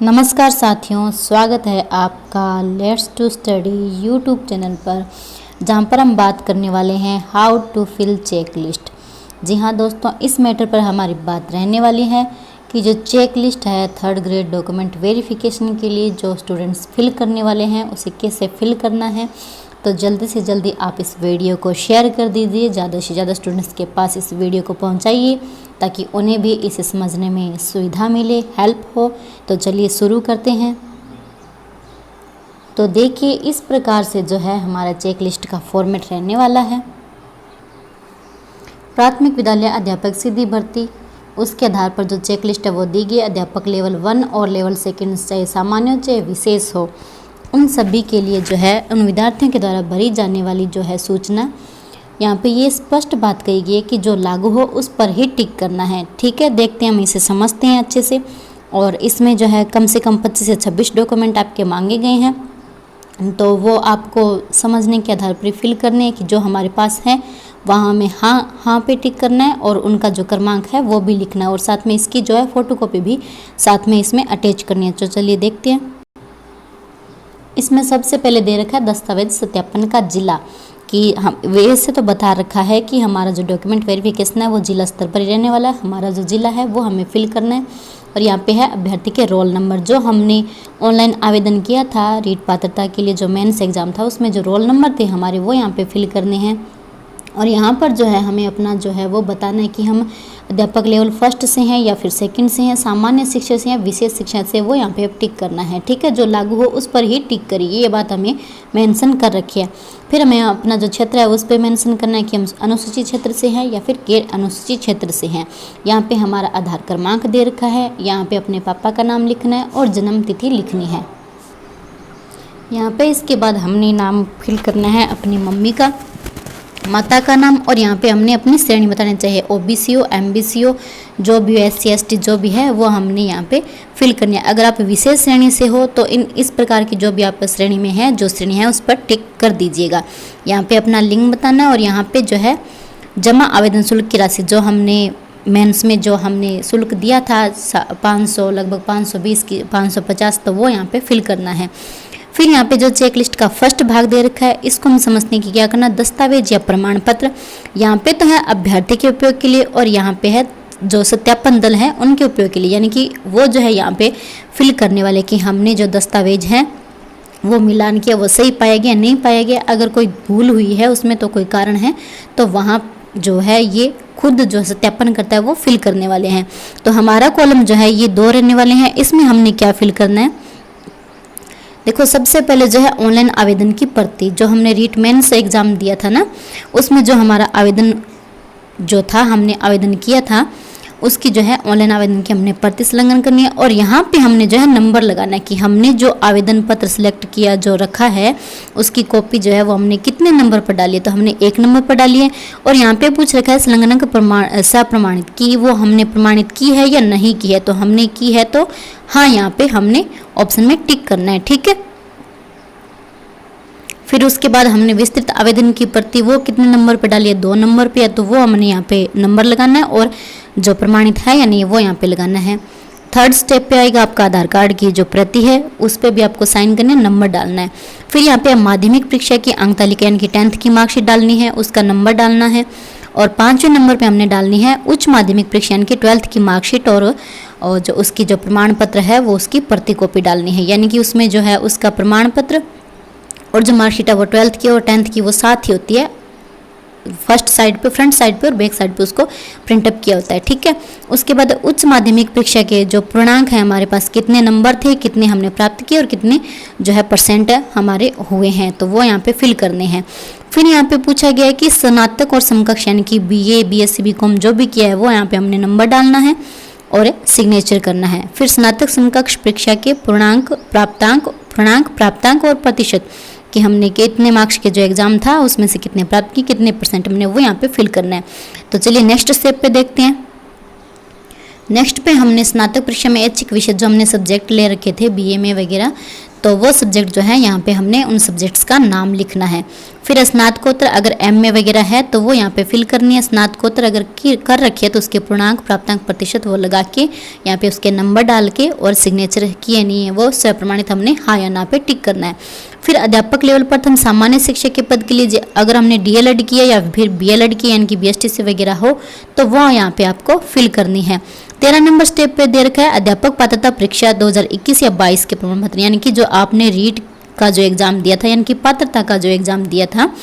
नमस्कार साथियों, स्वागत है आपका let's to study YouTube channel पर, जहां पर हम बात करने वाले हैं how to fill check list. जी हाँ दोस्तों, इस मैटर पर हमारी बात रहने वाली है कि जो चेक लिस्ट है थर्ड ग्रेड डॉक्यूमेंट वेरिफिकेशन के लिए जो स्टूडेंट्स फिल करने वाले हैं उसे कैसे फिल करना है। तो जल्दी से जल्दी आप इस वीडियो को शेयर कर दीजिए, ज़्यादा से ज़्यादा स्टूडेंट्स के पास इस वीडियो को पहुंचाइए ताकि उन्हें भी इसे समझने में सुविधा मिले, हेल्प हो। तो चलिए शुरू करते हैं। तो देखिए, इस प्रकार से जो है हमारा चेक लिस्ट का फॉर्मेट रहने वाला है। प्राथमिक विद्यालय अध्यापक सीधी भर्ती, उसके आधार पर जो चेक लिस्ट है वो दी गई। अध्यापक लेवल 1 और लेवल 2 चाहे सामान्य हो चाहे विशेष हो, उन सभी के लिए जो है उन विद्यार्थियों के द्वारा भरी जाने वाली जो है सूचना, यहाँ पे ये स्पष्ट बात कही गई है कि जो लागू हो उस पर ही टिक करना है। ठीक है, देखते हैं हम इसे समझते हैं अच्छे से। और इसमें जो है कम से कम 25 से 26 डॉक्यूमेंट आपके मांगे गए हैं, तो वो आपको समझने के आधार पर फिल करने हैं कि जो हमारे पास है वहाँ हमें हाँ पे टिक करना है और उनका जो क्रमांक है वो भी लिखना है और साथ में इसकी जो है फोटोकॉपी भी साथ में इसमें अटैच करनी है। तो चलिए देखते हैं। इसमें सबसे पहले दे रखा है दस्तावेज सत्यापन का जिला, कि हम वैसे तो बता रखा है कि हमारा जो डॉक्यूमेंट वेरिफिकेशन है वो जिला स्तर पर ही रहने वाला है। हमारा जो जिला है वो हमें फिल करना है। और यहाँ पे है अभ्यर्थी के रोल नंबर, जो हमने ऑनलाइन आवेदन किया था रीट पात्रता के लिए, जो मेंस एग्जाम था उसमें जो रोल नंबर थे हमारे वो यहाँ पे फिल करने हैं। और यहाँ पर जो है हमें अपना जो है वो बताना है कि हम अध्यापक लेवल 1 से हैं या फिर 2 से हैं, सामान्य शिक्षा से या विशेष शिक्षा से, वो यहाँ पे अब टिक करना है। ठीक है, जो लागू हो उस पर ही टिक करिए, ये बात हमें मेंशन कर रखी है। फिर हमें अपना जो क्षेत्र है उस पर मेंशन करना है कि हम अनुसूचित क्षेत्र से हैं या फिर गैर अनुसूचित क्षेत्र से हैं। यहाँ पे हमारा आधार क्रमांक दे रखा है, यहाँ पे अपने पापा का नाम लिखना है और जन्म तिथि लिखनी है। यहाँ पे इसके बाद हमने नाम फिल करना है अपनी मम्मी का, माता का नाम, और यहाँ पे हमने अपनी श्रेणी बतानी चाहिए, ओबीसी हो, एमबीसी हो, जो भी एससी एसटी जो भी है वो हमने यहाँ पे फिल करनी है। अगर आप विशेष श्रेणी से हो तो इस प्रकार की जो भी आप श्रेणी में है, जो श्रेणी है उस पर टिक कर दीजिएगा। यहाँ पे अपना लिंग बताना है और यहाँ पे जो है जमा आवेदन शुल्क की राशि, जो हमने मेंस में जो हमने शुल्क दिया था 500, लगभग 520 की 550, तो वो यहाँ पे फिल करना है। फिर यहाँ पे जो चेक लिस्ट का फर्स्ट भाग दे रखा है, इसको हम समझने की क्या करना, दस्तावेज या प्रमाण पत्र। यहाँ पे तो है अभ्यर्थी के उपयोग के लिए और यहाँ पे है जो सत्यापन दल है उनके उपयोग के लिए, यानी कि वो जो है यहाँ पे फिल करने वाले कि हमने जो दस्तावेज हैं वो मिलान किया, वो सही पाया गया नहीं पाया गया। अगर कोई भूल हुई है उसमें तो कोई कारण है तो वहाँ जो है ये खुद जो सत्यापन करता है वो फिल करने वाले हैं। तो हमारा कॉलम जो है ये 2 रहने वाले हैं। इसमें हमने क्या फिल करना है, देखो सबसे पहले जो है ऑनलाइन आवेदन की प्रति, जो हमने रीट मेंस एग्जाम दिया था ना, उसमें जो हमारा आवेदन जो था हमने आवेदन किया था उसकी जो है ऑनलाइन आवेदन की हमने प्रति संलग्न करनी है। और यहाँ पे हमने जो है नंबर लगाना है कि हमने जो आवेदन पत्र सिलेक्ट किया जो रखा है उसकी कॉपी जो है वो हमने कितने नंबर पर डाली है, तो हमने 1 नंबर पर डाली है। और यहाँ पे पूछ रखा है संलग्नक सप्रमाणित की, वो हमने प्रमाणित की है या नहीं की है, तो हमने की है तो हाँ यहाँ पे हमने ऑप्शन में टिक करना है। ठीक है, फिर उसके बाद हमने विस्तृत आवेदन की प्रति वो कितने नंबर पे डाली है, 2 नंबर पे है, तो वो हमने यहाँ पे नंबर लगाना है और जो प्रमाणित है यानी वो यहाँ पे लगाना है। थर्ड स्टेप पे आएगा आपका आधार कार्ड की जो प्रति है उस पर भी आपको साइन करना है, नंबर डालना है। फिर यहाँ पे माध्यमिक परीक्षा की अंक तालिका यानी कि 10th की मार्कशीट डालनी है, उसका नंबर डालना है। और 5वें नंबर पे हमने डालनी है उच्च माध्यमिक परीक्षा यानी कि 12th की मार्कशीट और जो उसकी जो प्रमाण पत्र है वो उसकी प्रति कॉपी डालनी है, यानी कि उसमें जो है उसका प्रमाण पत्र और जो मार्कशीट है वो 12th की और 10th की वो साथ ही होती है, फर्स्ट साइड पे, फ्रंट साइड पे और बैक साइड पे उसको प्रिंटअप किया होता है। ठीक है, उसके बाद उच्च माध्यमिक परीक्षा के जो पूर्णांक है हमारे पास, कितने नंबर थे, कितने हमने प्राप्त किए और कितने जो है % हमारे हुए हैं, तो वो यहाँ पे फिल करने हैं। फिर यहाँ पे पूछा गया है कि स्नातक और समकक्ष यानी कि BA BSc BCom जो भी किया है वो यहाँ पे हमने नंबर डालना है और सिग्नेचर करना है। फिर स्नातक समकक्ष परीक्षा के पूर्णांक प्राप्तांक और प्रतिशत कि हमने कितने मार्क्स के जो एग्जाम था उसमें से कितने प्राप्त की, कितने % हमने, वो यहाँ पे फिल करना है। तो चलिए नेक्स्ट स्टेप पे देखते हैं। नेक्स्ट पे हमने स्नातक परीक्षा में ऐच्छिक विषय जो हमने सब्जेक्ट ले रखे थे BA में वगैरह, तो वो सब्जेक्ट जो है यहाँ पे हमने उन सब्जेक्ट्स का नाम लिखना है। फिर स्नातकोत्तर अगर एमए वगैरह है तो वो यहाँ पे फिल करनी है। स्नातकोत्तर अगर कर रखी है तो उसके पूर्णांक प्राप्तांक प्रतिशत वो लगा के यहाँ पे उसके नंबर डाल के और सिग्नेचर किए नहीं है वो स्वप्रमाणित हमने हाँ या ना पे टिक करना है। फिर अध्यापक लेवल पर हम सामान्य शिक्षक के पद के लिए अगर हमने डीएलएड किया या फिर बीएलएड किया यानी कि बीएसटीसी वगैरह हो तो वो यहाँ पे आपको फिल करनी है। 13 नंबर स्टेप पे दे रखा है अध्यापक पात्रता परीक्षा 2021 या 22 के प्रमाण पत्र, यानी कि जो आपने रीट का जो एग्जाम दिया था यानी कि पात्रता का जो एग्जाम दिया था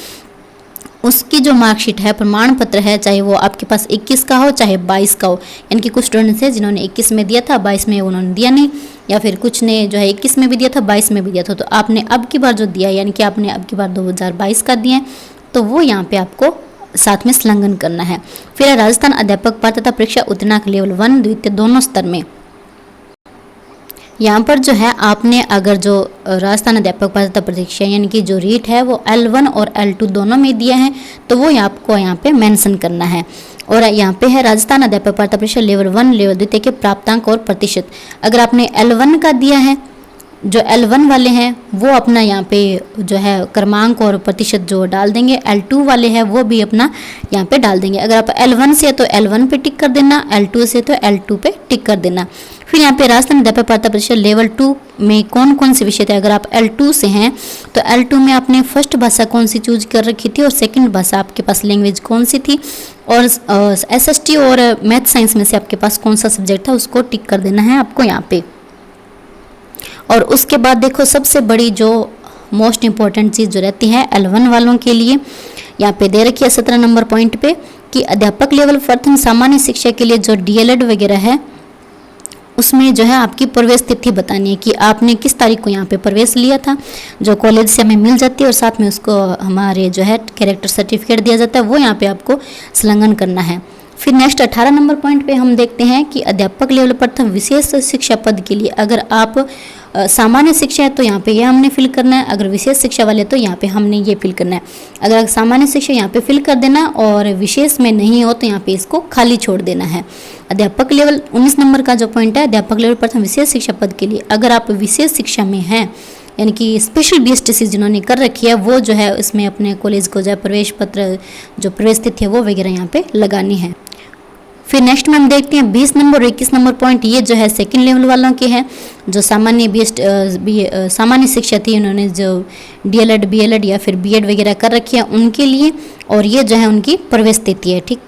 उसकी जो मार्कशीट है प्रमाण पत्र है, चाहे वो आपके पास 21 का हो चाहे 22 का हो, यानी कि कुछ स्टूडेंट्स हैं जिन्होंने 21 में दिया था 22 में उन्होंने दिया नहीं, या फिर कुछ ने जो है 21 में भी दिया था 22 में भी दिया था, तो आपने अब की बार जो दिया यानी कि आपने अब की बार 2022 का दिया है तो वो यहाँ पे आपको साथ में संलग्न करना है। फिर राजस्थान अध्यापक पात्रता परीक्षा उत्तीर्णक लेवल 1 द्वितीय दोनों स्तर में, यहाँ पर जो है आपने अगर जो राजस्थान अध्यापक पात्रता परीक्षा यानी कि जो रीट है वो L1 और L2 दोनों में दिया है तो वो आपको यहाँ पे मेंशन करना है। और यहाँ पे है राजस्थान अध्यापक पात्रता परीक्षा लेवल 1 लेवल द्वितीय के प्राप्तांक और प्रतिशत। अगर आपने L1 का दिया है, जो L1 वाले हैं वो अपना यहाँ पे जो है क्रमांक और प्रतिशत जो डाल देंगे, L2 वाले हैं वो भी अपना यहाँ पे डाल देंगे। अगर आप L1 से तो L1 पे टिक कर देना, L2 से तो L2 पे टिक कर देना। फिर यहाँ पे राजस्थान अध्यापक पात्रता परीक्षा लेवल 2 में कौन कौन से विषय थे, अगर आप L2 से हैं तो L2 में आपने फर्स्ट भाषा कौन सी चूज कर रखी थी और सेकंड भाषा आपके पास लैंग्वेज कौन सी थी, और SST और मैथ साइंस में से आपके पास कौन सा सब्जेक्ट था उसको टिक कर देना है आपको यहाँ पे। और उसके बाद देखो सबसे बड़ी जो मोस्ट इंपॉर्टेंट चीज़ जो रहती है L1 वालों के लिए यहाँ पे दे रखी है 17 नंबर पॉइंट पे कि अध्यापक लेवल प्रथम सामान्य शिक्षा के लिए जो DLED वगैरह है उसमें जो है आपकी प्रवेश तिथि बतानी है कि आपने किस तारीख को यहाँ पे प्रवेश लिया था, जो कॉलेज से हमें मिल जाती है और साथ में उसको हमारे जो है कैरेक्टर सर्टिफिकेट दिया जाता है वो यहाँ पे आपको संलग्न करना है। फिर नेक्स्ट 18 नंबर पॉइंट पे हम देखते हैं कि अध्यापक लेवल प्रथम विशेष शिक्षा पद के लिए अगर आप सामान्य शिक्षा है तो यहाँ पे ये हमने फिल करना है, अगर विशेष शिक्षा वाले तो यहाँ पे हमने ये फिल करना है। अगर सामान्य शिक्षा यहाँ पे फिल कर देना और विशेष में नहीं हो तो यहाँ पे इसको खाली छोड़ देना है। अध्यापक लेवल 19 नंबर का जो पॉइंट है अध्यापक लेवल प्रथम विशेष शिक्षा पद के लिए अगर आप विशेष शिक्षा में हैं यानी कि स्पेशल BSTC जिन्होंने कर रखी है वो जो है इसमें अपने कॉलेज को जो है प्रवेश पत्र जो प्रवेश तिथि है वो वगैरह यहाँ पे लगानी है। फिर नेक्स्ट में हम देखते हैं 20 नंबर और 21 नंबर पॉइंट, ये जो है सेकंड लेवल वालों के हैं जो सामान्य शिक्षा थी उन्होंने जो DLED BLED या फिर BEd वगैरह कर रखी है उनके लिए, और ये जो है उनकी प्रवेश तिथि है। ठीक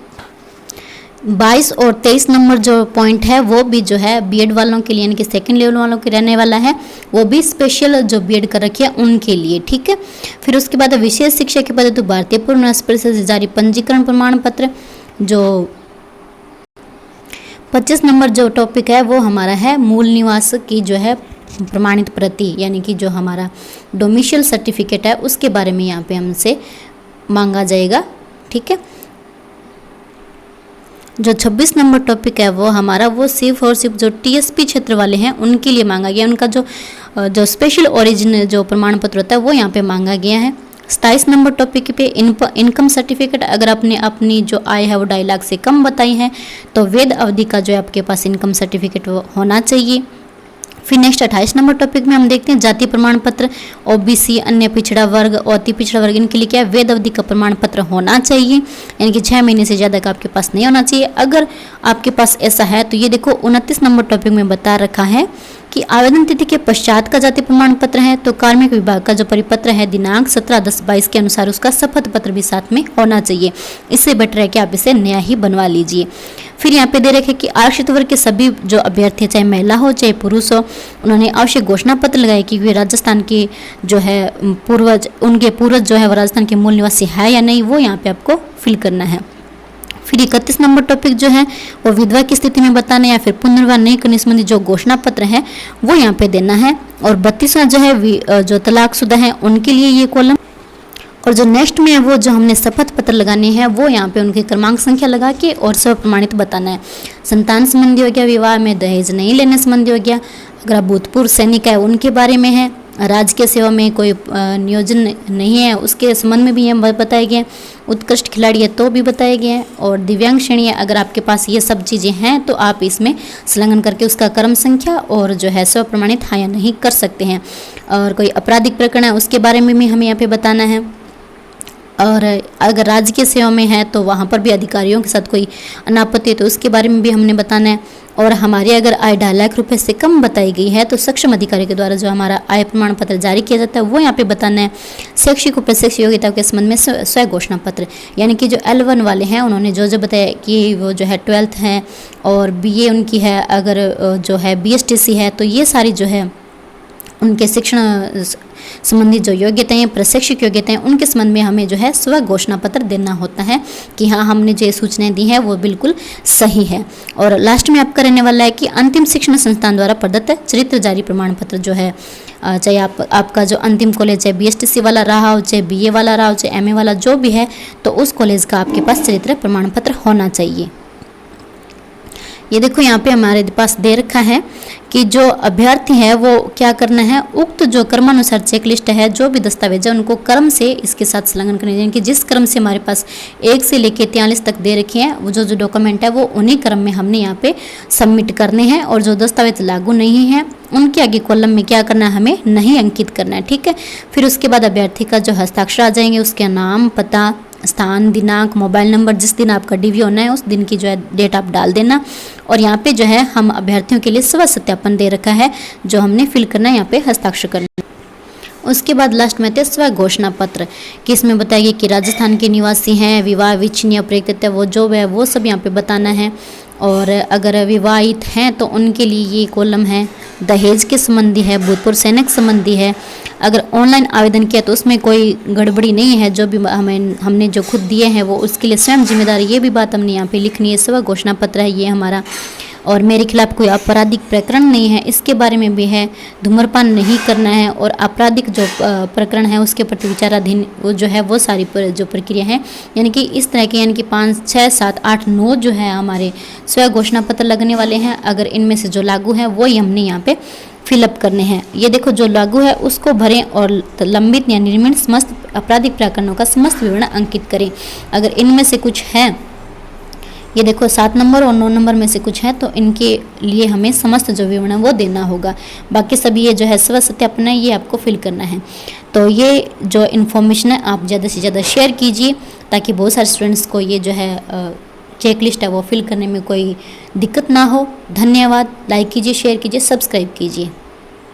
22 और 23 नंबर जो पॉइंट है वो भी जो है BEd वालों के लिए यानी कि सेकंड लेवल वालों के रहने वाला है, वो भी स्पेशल जो BEd कर रखी है उनके लिए। ठीक है, फिर उसके बाद विशेष शिक्षा के पद तो भारतीय पूर्ण परिषद से जारी पंजीकरण प्रमाण पत्र, जो 25 नंबर जो टॉपिक है वो हमारा है मूल निवास की जो है प्रमाणित प्रति यानी कि जो हमारा डोमिशियल सर्टिफिकेट है उसके बारे में यहाँ पे हमसे मांगा जाएगा। ठीक है, जो 26 नंबर टॉपिक है वो हमारा वो सिर्फ और सिर्फ जो TSP क्षेत्र वाले हैं उनके लिए मांगा गया, उनका जो स्पेशल ओरिजिन जो प्रमाण पत्र होता है वो यहाँ पे मांगा गया है। 27 नंबर टॉपिक पे इनकम सर्टिफिकेट, अगर आपने अपनी जो आय है वो 2.5 लाख से कम बताई है तो वैध अवधि का जो है आपके पास इनकम सर्टिफिकेट होना चाहिए। फिर नेक्स्ट 28 नंबर टॉपिक में हम देखते हैं जाति प्रमाण पत्र, OBC अन्य पिछड़ा वर्ग और अति पिछड़ा वर्ग इनके लिए क्या है वैध अवधि का प्रमाण पत्र होना चाहिए, यानी कि 6 महीने से ज़्यादा का आपके पास नहीं होना चाहिए। अगर आपके पास ऐसा है तो ये देखो 29 नंबर टॉपिक में बता रखा है कि आवेदन तिथि के पश्चात का जाति प्रमाण पत्र है तो कार्मिक विभाग का जो परिपत्र है दिनांक 17/10/22 के अनुसार उसका शपथ पत्र भी साथ में होना चाहिए। इससे बेटर है कि आप इसे नया ही बनवा लीजिए। फिर यहाँ पे दे रखे कि आरक्षित वर्ग के सभी जो अभ्यर्थी चाहे महिला हो चाहे पुरुष हो उन्होंने आवश्यक घोषणा पत्र लगाए कि वे राजस्थान के जो है उनके पूर्वज जो है वो राजस्थान के मूल निवासी है या नहीं, वो यहाँ पे आपको फिल करना है। फिर 31 नंबर टॉपिक जो है वो विधवा की स्थिति में बताना या फिर पुनर्विवाह नहीं करने संबंधी जो घोषणा पत्र है वो यहाँ पे देना है। और 32वां जो है जो तलाकशुदा है उनके लिए ये कॉलम, और जो नेक्स्ट में है वो जो हमने शपथ पत्र लगाने हैं वो यहाँ पे उनकी क्रमांक संख्या लगा के और सब प्रमाणित बताना है। संतान संबंधी हो गया, विवाह में दहेज नहीं लेने संबंधी हो गया, अगर आप भूतपूर्व सैनिक है उनके बारे में है, राजकीय सेवा में कोई नियोजन नहीं है उसके संबंध में भी ये बताए गए हैं। उत्कृष्ट खिलाड़ी है तो भी बताए गए हैं। और दिव्यांग श्रेणी है, अगर आपके पास ये सब चीज़ें हैं तो आप इसमें संलग्न करके उसका क्रम संख्या और जो है स्व प्रमाणित हाँ या नहीं कर सकते हैं। और कोई आपराधिक प्रकरण है उसके बारे में भी हमें यहाँ पे बताना है। और अगर राजकीय सेवा में है तो वहाँ पर भी अधिकारियों के साथ कोई अनापत्ति है तो उसके बारे में भी हमने बताना है। और हमारी अगर आय 2.5 लाख रुपए से कम बताई गई है तो सक्षम अधिकारी के द्वारा जो हमारा आय प्रमाण पत्र जारी किया जाता है वो यहाँ पे बताना है। शैक्षिक और प्रशिक्षण योग्यता के संबंध में स्व घोषणा पत्र, यानी कि जो L1 वाले हैं उन्होंने जो बताया कि वो जो है 12th है और BA उनकी है, अगर जो है BSTC है तो ये सारी जो है उनके शिक्षण संबंधी जो योग्यताएं, प्रशिक्षक योग्यताएं, उनके संबंध में हमें जो है स्व घोषणा पत्र देना होता है कि हाँ हमने जो सूचनाएं दी हैं वो बिल्कुल सही है। और लास्ट में आपका रहने वाला है कि अंतिम शिक्षण संस्थान द्वारा प्रदत्त चरित्र जारी प्रमाण पत्र जो है, चाहे आपका जो अंतिम कॉलेज चाहे BSTC वाला रहा हो, चाहे BA वाला रहा हो, चाहे MA वाला जो भी है, तो उस कॉलेज का आपके पास चरित्र प्रमाण पत्र होना चाहिए। ये देखो यहाँ पे हमारे पास दे रखा है कि जो अभ्यर्थी है वो क्या करना है, उक्त जो क्रमानुसार चेकलिस्ट है, जो भी दस्तावेज है उनको क्रम से इसके साथ संलग्न करने चाहिए कि जिस क्रम से हमारे पास 1 से लेकर 43 तक दे रखे हैं वो जो डॉक्यूमेंट है वो उन्हीं क्रम में हमने यहाँ पे सबमिट करने हैं। और जो दस्तावेज लागू नहीं है उनके आगे कॉलम में क्या करना है, हमें नहीं अंकित करना है, ठीक है। फिर उसके बाद अभ्यर्थी का जो हस्ताक्षर आ जाएंगे, उसके नाम, पता, स्थान, दिनांक, मोबाइल नंबर, जिस दिन आपका DV होना है उस दिन की जो है डेट आप डाल देना। और यहाँ पे जो है हम अभ्यर्थियों के लिए स्व सत्यापन दे रखा है जो हमने फिल करना है, यहाँ पे हस्ताक्षर करना है। उसके बाद लास्ट में आते हैं स्व घोषणा पत्र कि इसमें बताएगी कि राजस्थान के निवासी हैं, विवाह विच्छिन्न या प्रकृत वो जो है वो सब यहाँ पे बताना है। और अगर विवाहित हैं तो उनके लिए ये कॉलम है। दहेज के संबंधी है, भूतपूर्व सैनिक संबंधी है। अगर ऑनलाइन आवेदन किया तो उसमें कोई गड़बड़ी नहीं है, जो भी हमने जो खुद दिए हैं वो उसके लिए स्वयं जिम्मेदार, ये भी बात हमने यहाँ पे लिखनी है। स्व घोषणा पत्र है ये हमारा। और मेरे खिलाफ कोई आपराधिक प्रकरण नहीं है, इसके बारे में भी है। धूम्रपान नहीं करना है और आपराधिक जो प्रकरण है उसके प्रति विचाराधीन वो जो है वो सारी जो प्रक्रिया है, यानी कि इस तरह के, यानी कि 5, 6, 7, 8, 9 जो है हमारे स्व घोषणा पत्र लगने वाले हैं। अगर इनमें से जो लागू है वो ही हमने यहाँ पे फिलअप करने हैं। ये देखो जो लागू है उसको भरें और लंबित या निर्मित समस्त आपराधिक प्रकरणों का समस्त विवरण अंकित करें। अगर इनमें से कुछ है, ये देखो 7 नंबर और 9 नंबर में से कुछ है तो इनके लिए हमें समस्त जो विवरण है वो देना होगा। बाकी सभी ये जो है स्व सत्यापन है ये आपको फिल करना है। तो ये जो इन्फॉर्मेशन है आप ज़्यादा से ज़्यादा शेयर कीजिए ताकि बहुत सारे स्टूडेंट्स को ये जो है चेकलिस्ट है वो फिल करने में कोई दिक्कत ना हो। धन्यवाद। लाइक कीजिए, शेयर कीजिए, सब्सक्राइब कीजिए।